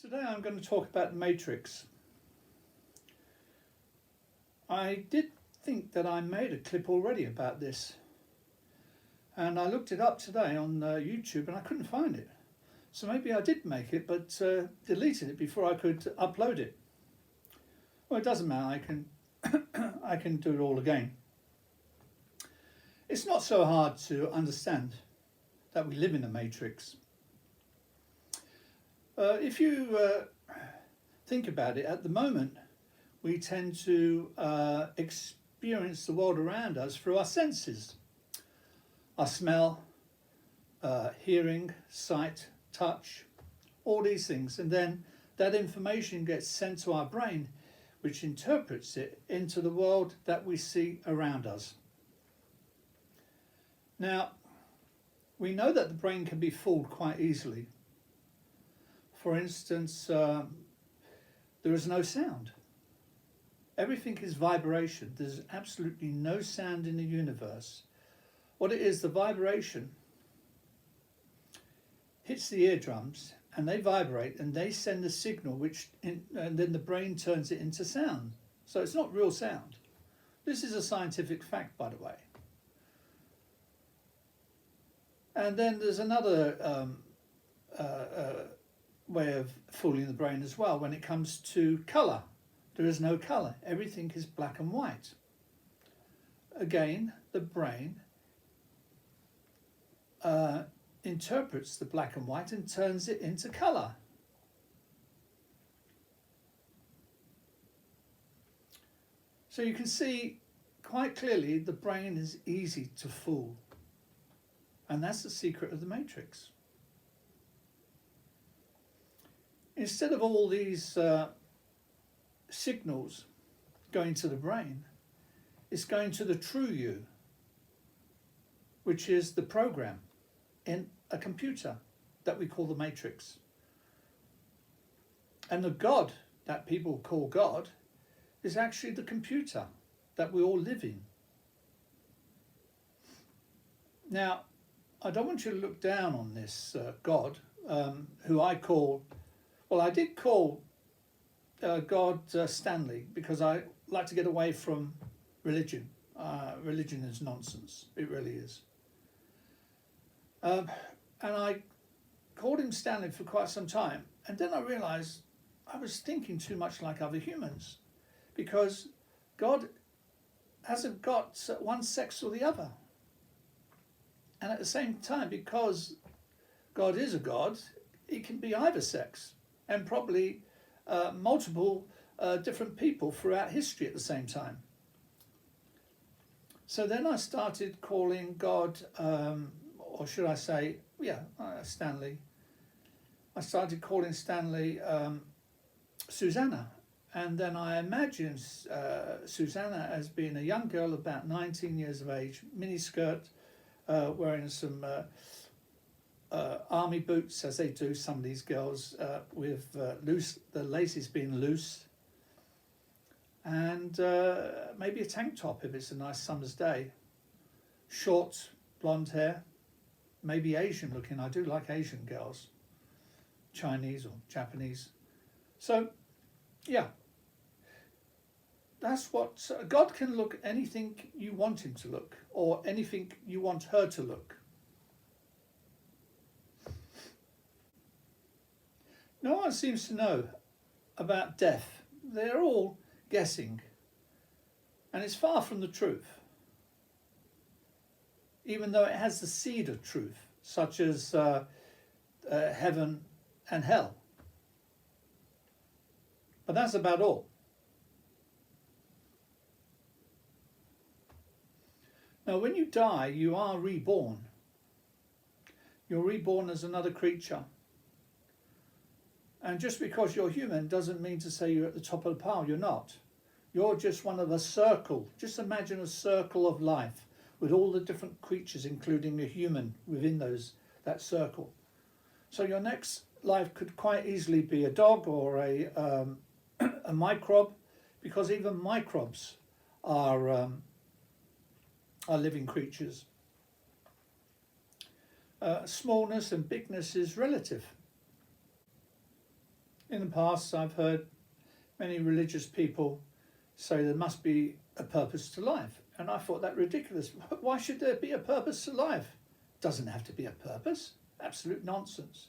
Today I'm going to talk about the Matrix. I did think that I made a clip already about this, and I looked it up today on YouTube and I couldn't find it. So maybe I did make it but deleted it before I could upload it. Well, it doesn't matter, I can do it all again. It's not so hard to understand that we live in a matrix. If you think about it, at the moment we tend to experience the world around us through our senses. Our smell, hearing, sight, touch, all these things, and then that information gets sent to our brain, which interprets it into the world that we see around us. Now, we know that the brain can be fooled quite easily. For instance, there is no sound. Everything is vibration. There's absolutely no sound in the universe. What it is, the vibration hits the eardrums and they vibrate and they send a signal and then the brain turns it into sound. So it's not real sound. This is a scientific fact, by the way. And then there's another way of fooling the brain as well when it comes to colour. There is no colour. Everything is black and white. Again, the brain interprets the black and white and turns it into colour. So you can see quite clearly the brain is easy to fool. And that's the secret of the matrix. Instead of all these signals going to the brain, it's going to the true you, which is the program in a computer that we call the matrix. And the God that people call God is actually the computer that we all live in. Now, I don't want you to look down on this God, who I call, well, I did call God Stanley, because I like to get away from religion. Religion is nonsense, it really is. And I called him Stanley for quite some time, and then I realised I was thinking too much like other humans, because God hasn't got one sex or the other. And at the same time, because God is a God, he can be either sex, and probably multiple different people throughout history at the same time. So then I started calling God, or should I say, Stanley. I started calling Stanley Susanna. And then I imagined Susanna as being a young girl about 19 years of age, miniskirt, wearing some army boots, as they do, some of these girls, with the laces being loose, and maybe a tank top if it's a nice summer's day. Short blonde hair, maybe Asian looking. I do like Asian girls, Chinese or Japanese. So, yeah. That's what God can look anything you want him to look, or anything you want her to look. No one seems to know about death. They're all guessing, and it's far from the truth, even though it has the seed of truth, such as heaven and hell. But that's about all. Now, when you die, you are reborn. You're reborn as another creature. And just because you're human doesn't mean to say you're at the top of the pile. You're not. You're just one of a circle. Just imagine a circle of life with all the different creatures, including a human, within that circle. So your next life could quite easily be a dog or a microbe, because even microbes are living creatures. Smallness and bigness is relative. In the past, I've heard many religious people say there must be a purpose to life. And I thought that ridiculous. Why should there be a purpose to life? Doesn't have to be a purpose. Absolute nonsense.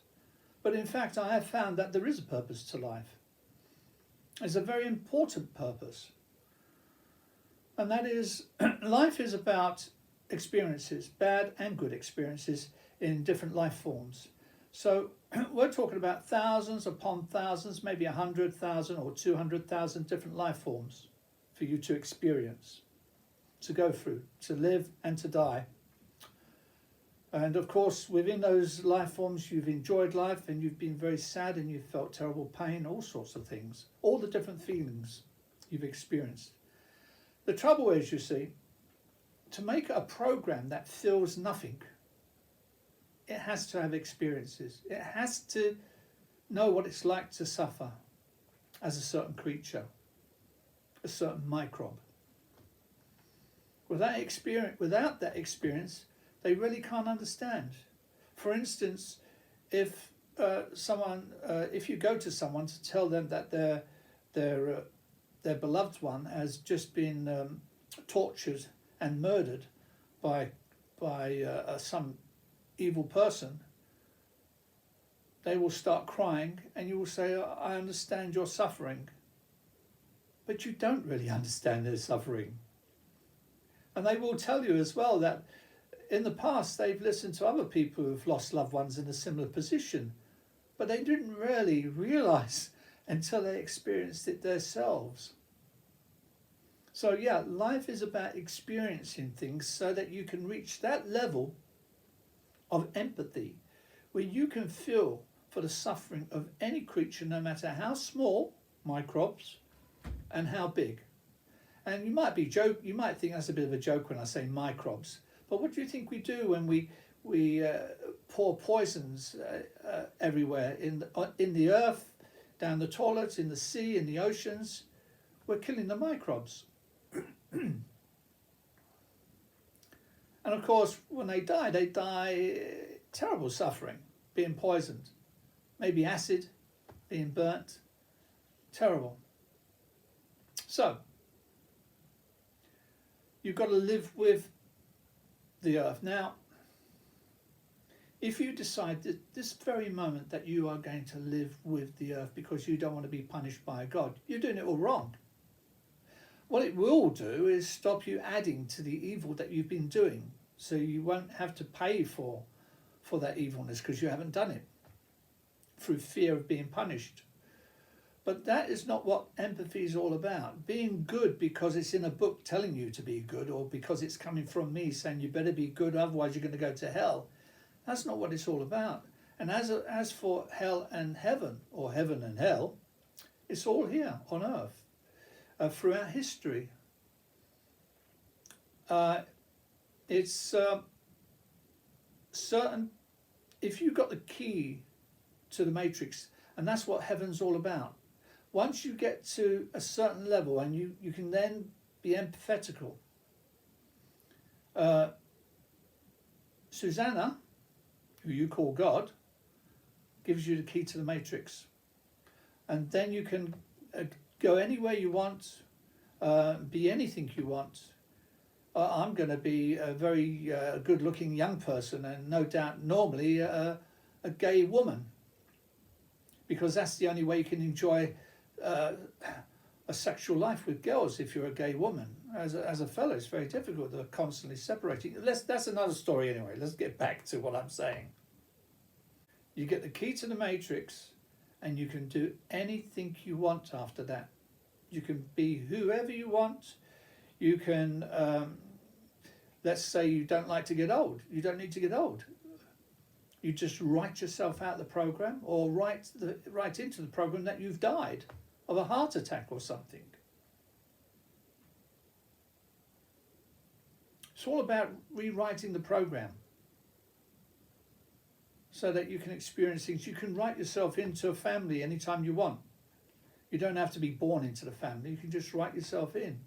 But in fact, I have found that there is a purpose to life. It's a very important purpose. And that is, life is about experiences, bad and good experiences in different life forms. So we're talking about thousands upon thousands, maybe 100,000 or 200,000 different life forms for you to experience, to go through, to live and to die. And of course, within those life forms, you've enjoyed life and you've been very sad and you've felt terrible pain, all sorts of things, all the different feelings you've experienced. The trouble is, you see, to make a program that feels nothing, it has to have experiences. It has to know what it's like to suffer as a certain creature, a certain microbe. Without that experience, they really can't understand. For instance, if you go to someone to tell them that their beloved one has just been tortured and murdered by some evil person, they will start crying, and you will say, "I understand your suffering," but you don't really understand their suffering. And they will tell you as well that in the past they've listened to other people who've lost loved ones in a similar position, but they didn't really realise until they experienced it themselves. So yeah, life is about experiencing things so that you can reach that level of empathy where you can feel for the suffering of any creature, no matter how small, microbes, and how big. And you might think that's a bit of a joke when I say microbes, but what do you think we do when we pour poisons everywhere in the earth, down the toilets, in the sea, in the oceans? We're killing the microbes. And of course, when they die terrible suffering, being poisoned, maybe acid, being burnt, terrible. So, you've got to live with the earth. Now, if you decide that this very moment that you are going to live with the earth because you don't want to be punished by God, you're doing it all wrong. What it will do is stop you adding to the evil that you've been doing, so you won't have to pay for that evilness because you haven't done it through fear of being punished. But that is not what empathy is all about. Being good because it's in a book telling you to be good, or because it's coming from me saying you better be good, otherwise you're going to go to hell. That's not what it's all about. And as for hell and heaven, or heaven and hell, it's all here on earth. Throughout history, it's certain. If you got the key to the matrix, and that's what heaven's all about. Once you get to a certain level, and you can then be empathetical. Susanna, who you call God, gives you the key to the matrix, and then you can go anywhere you want, be anything you want. I'm going to be a very good-looking young person, and no doubt normally a gay woman, because that's the only way you can enjoy a sexual life with girls if you're a gay woman. As a fellow, it's very difficult. They're constantly separating. That's another story anyway. Let's get back to what I'm saying. You get the key to the matrix, and you can do anything you want after that. You can be whoever you want. You can, let's say you don't like to get old. You don't need to get old. You just write yourself out the program, or write into the program that you've died of a heart attack or something. It's all about rewriting the program so that you can experience things. You can write yourself into a family anytime you want. You don't have to be born into the family. You can just write yourself in.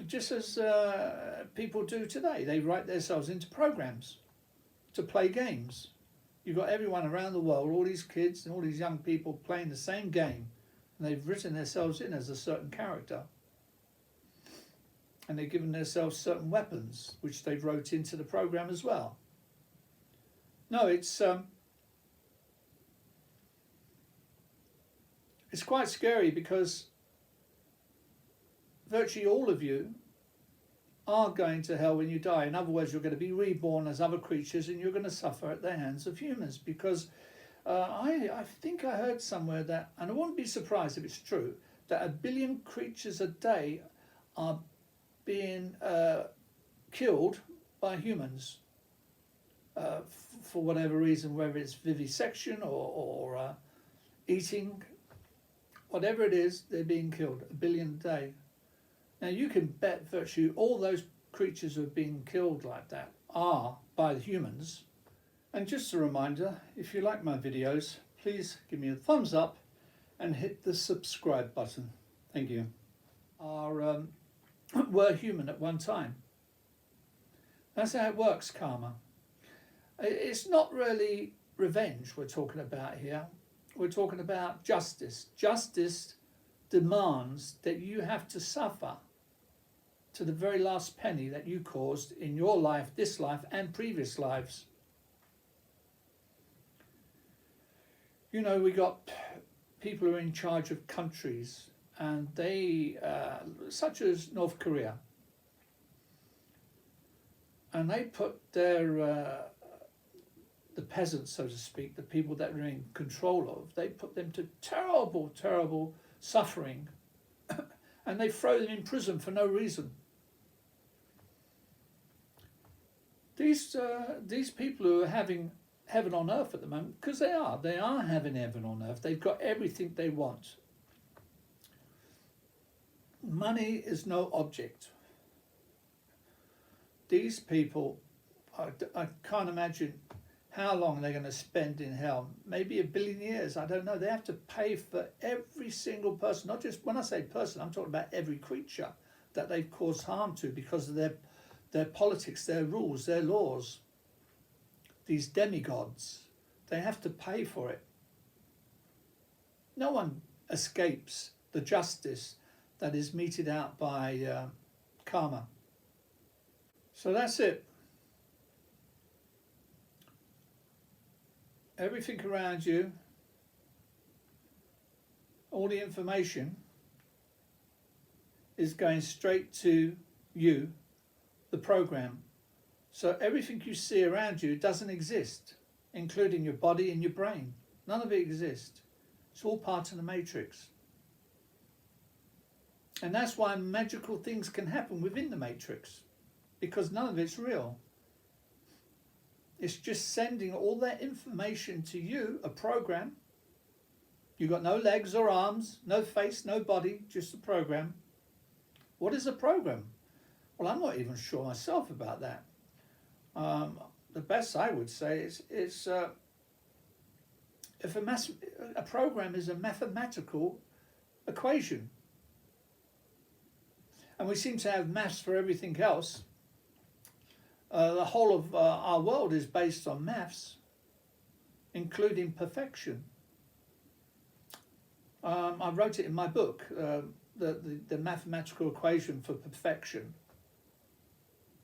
Just as people do today. They write themselves into programs to play games. You've got everyone around the world, all these kids and all these young people playing the same game, and they've written themselves in as a certain character. And they've given themselves certain weapons, which they've wrote into the program as well. No, it's quite scary, because virtually all of you are going to hell when you die. In other words, you're going to be reborn as other creatures, and you're going to suffer at the hands of humans. Because I think I heard somewhere that, and I wouldn't be surprised if it's true, that 1 billion creatures a day are being killed by humans for whatever reason, whether it's vivisection or eating, whatever it is, they're being killed, 1 billion a day. Now you can bet virtually all those creatures who are being killed like that are by the humans. And just a reminder, if you like my videos, please give me a thumbs up and hit the subscribe button. Thank you. Were human at one time. That's how it works, karma. It's not really revenge we're talking about here. We're talking about justice. Justice demands that you have to suffer to the very last penny that you caused in your life, this life, and previous lives. You know, we got people who are in charge of countries, and they, such as North Korea, and they put their, the peasants, so to speak, the people that they're in control of, they put them to terrible, terrible suffering, and they throw them in prison for no reason. These people who are having heaven on earth at the moment, because they are having heaven on earth. They've got everything they want. Money is no object. These people, I can't imagine how long they're going to spend in hell. Maybe 1 billion years, I don't know. They have to pay for every single person, not just, when I say person, I'm talking about every creature that they've caused harm to because of their politics, their rules, their laws. These demigods, they have to pay for it. No one escapes the justice that is meted out by karma. So that's it. Everything around you, all the information is going straight to you, the program. So everything you see around you doesn't exist, including your body and your brain. None of it exists. It's all part of the matrix. And that's why magical things can happen within the matrix, because none of it's real. It's just sending all that information to you, a program. You've got no legs or arms, no face, no body, just a program. What is a program? Well, I'm not even sure myself about that. The best I would say is if a program is a mathematical equation, and we seem to have maths for everything else. The whole of our world is based on maths, including perfection. I wrote it in my book, the mathematical equation for perfection.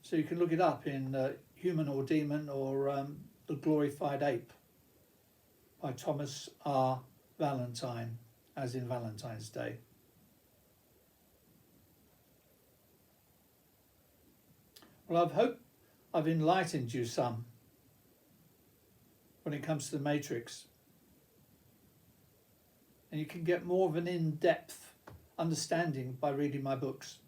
So you can look it up in Human or Demon or The Glorified Ape by Thomas R. Valentine, as in Valentine's Day. Well, I hope I've enlightened you some when it comes to the Matrix. And you can get more of an in-depth understanding by reading my books.